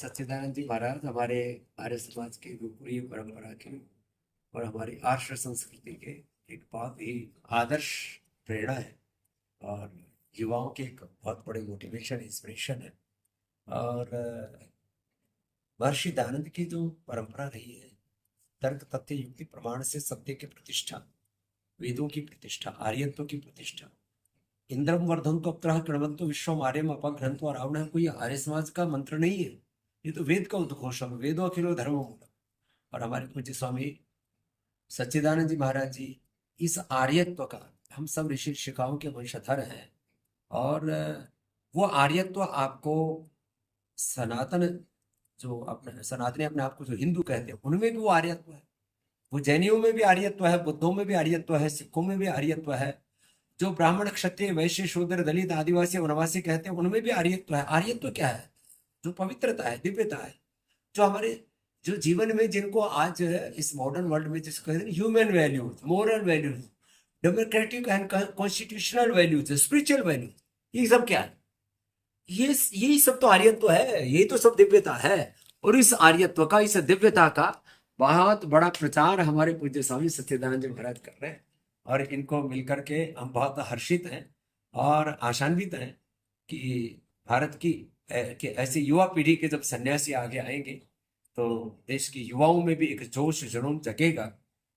सच्चिदानंद जी महाराज हमारे आर्य समाज की गुरुकुलीय परंपरा के और हमारी आर्ष संस्कृति के एक बहुत ही आदर्श प्रेरणा है और युवाओं के एक बहुत बड़े मोटिवेशन इंस्पिरेशन है। और महर्षि दयानंद की जो परंपरा रही है, तर्क तथ्य युक्ति प्रमाण से सत्य की प्रतिष्ठा, वेदों की प्रतिष्ठा, आर्यत्व की प्रतिष्ठा, इंद्रम वर्धंतो अप्तरः कृण्वन्तो विश्वम आर्यम अपघ्नन्तो रावणः, कोई आर्य समाज का मंत्र नहीं है, ये तो वेद का उद्घोष है। वेदो अखिलो धर्म मूलम। और हमारे पूज्य स्वामी सच्चिदानंद जी महाराज जी इस आर्यत्व का, हम सब ऋषि ऋषिकाओं के वंशधर हैं और वो आर्यत्व आपको सनातन, जो अपने सनातनी अपने आप को जो हिंदू कहते हैं उनमें भी वो आर्यत्व है, वो जैनियों में भी आर्यत्व है, बुद्धों में भी आर्यत्व है, सिखों में भी आर्यत्व है, जो ब्राह्मण क्षत्रिय वैश्य शूद्र दलित आदिवासी वनवासी कहते हैं उनमें भी आर्यत्व है। आर्यत्व क्या है? जो पवित्रता है, दिव्यता है, जो हमारे जो जीवन में, जिनको आज इस मॉडर्न वर्ल्ड में जिसको कहते हैं human values, moral values, democratic and constitutional values, spiritual values, ये सब क्या है? ये यही सब तो आर्यत्व है, यही तो सब दिव्यता है। और इस आर्यत्व का, इस दिव्यता का बहुत बड़ा प्रचार हमारे पूज्य स्वामी सच्चिदानंद जी महाराज कर रहे हैं और इनको मिलकर के हम बहुत हर्षित हैं और आशान्वित हैं कि भारत की कि ऐसी युवा पीढ़ी के जब सन्यासी आगे आएंगे तो देश की युवाओं में भी एक जोश जुनून जगेगा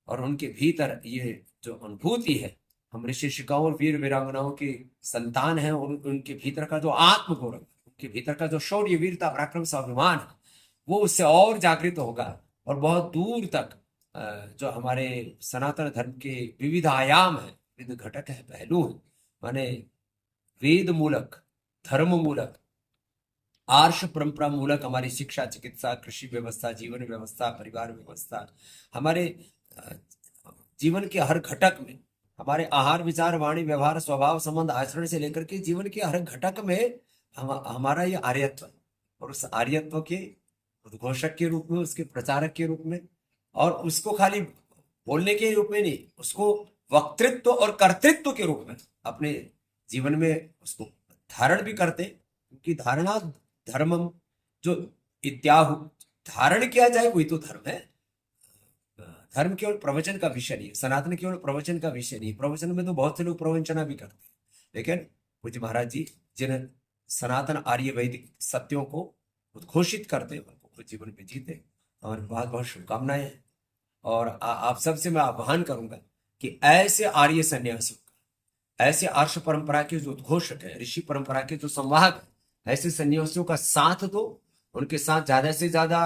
और उनके भीतर ये जो अनुभूति है, हम ऋषि ऋषिकाओं और वीर वीरांगनाओं की संतान हैं, और उनके भीतर का जो आत्मगौरव, उनके भीतर का जो शौर्य वीरता पराक्रम स्वाभिमान है, वो उससे और जागृत होगा और बहुत दूर तक जो हमारे सनातन धर्म के विविध आयाम है, विविध घटक है, पहलू है, माने वेद मूलक, धर्म मूलक, आर्ष परंपरा मूलक हमारी शिक्षा, चिकित्सा, कृषि व्यवस्था, जीवन व्यवस्था, परिवार व्यवस्था, हमारे जीवन के हर घटक में, हमारे आहार विचार वाणी व्यवहार स्वभाव संबंध आचरण से लेकर के जीवन के हर घटक में हमारा ये आर्यत्व, और उस आर्यत्व के उद्घोषक के रूप में, उसके प्रचारक के रूप में, और उसको खाली बोलने के रूप में नहीं, उसको वक्तृत्व और कर्तृत्व के रूप में अपने जीवन में उसको धारण भी करते, क्योंकि धारणा धर्मम, जो इत्याहु धारण किया जाए वही तो धर्म है। धर्म केवल प्रवचन का विषय नहीं है, सनातन केवल प्रवचन का विषय नहीं। प्रवचन में तो बहुत से लोग प्रवंचना भी करते हैं, लेकिन पूज्य महाराज जी जिन सनातन आर्य वैदिक सत्यों को उद्घोषित करते, उनको जीवन में जीते, और बहुत बहुत शुभकामनाएं हैं। और आप सबसे मैं आह्वान करूंगा कि ऐसे आर्य सन्यासियों का, ऐसे आर्ष परंपरा के जो उद्घोषक है, ऋषि परंपरा के जो संवाहक है, ऐसे सन्यासियों का साथ दो, उनके साथ ज्यादा से ज्यादा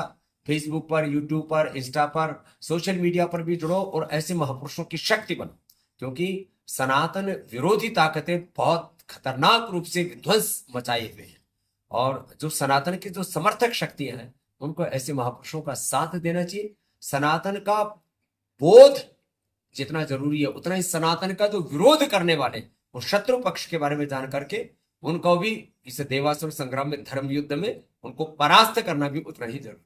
फेसबुक पर, यूट्यूब पर, इंस्टा पर, सोशल मीडिया पर भी जुड़ो और ऐसे महापुरुषों की शक्ति बनो, क्योंकि सनातन विरोधी ताकतें बहुत खतरनाक रूप से विध्वंस मचाए हुए हैं, और जो सनातन की जो समर्थक शक्तियां हैं उनको ऐसे महापुरुषों का साथ देना चाहिए। सनातन का बोध जितना जरूरी है, उतना ही सनातन का जो विरोध करने वाले वो शत्रु पक्ष के बारे में जान करके उनको भी इस देवासुर संग्राम में, धर्म युद्ध में उनको परास्त करना भी उतना ही जरूरी।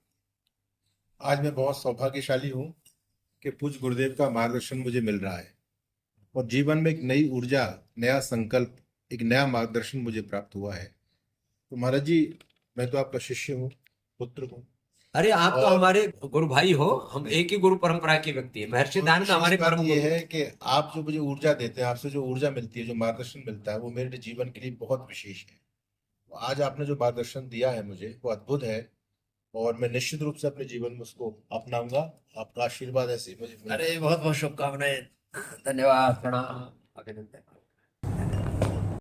आज मैं बहुत सौभाग्यशाली हूँ कि पूज्य गुरुदेव का मार्गदर्शन मुझे मिल रहा है और जीवन में एक नई ऊर्जा, नया संकल्प, एक नया मार्गदर्शन मुझे प्राप्त हुआ है। तो महाराज जी, मैं तो आपका शिष्य हूँ, पुत्र हूँ। अरे आप तो हमारे गुरु भाई हो, हम एक ही गुरु परंपरा के व्यक्ति है। महर्षि दयानंद हमारे परम ये है कि आप जो मुझे ऊर्जा देते हैं, आपसे जो ऊर्जा मिलती है, जो मार्गदर्शन मिलता है, वो मेरे जीवन के लिए बहुत विशेष है। आज आपने जो मार्गदर्शन दिया है मुझे, वो अद्भुत है और मैं निश्चित रूप से अपने जीवन में उसको अपनाऊंगा। आपका आशीर्वाद ऐसे मुझे। अरे बहुत बहुत शुभकामनाएं, धन्यवाद, प्रणाम, अभिनंदन।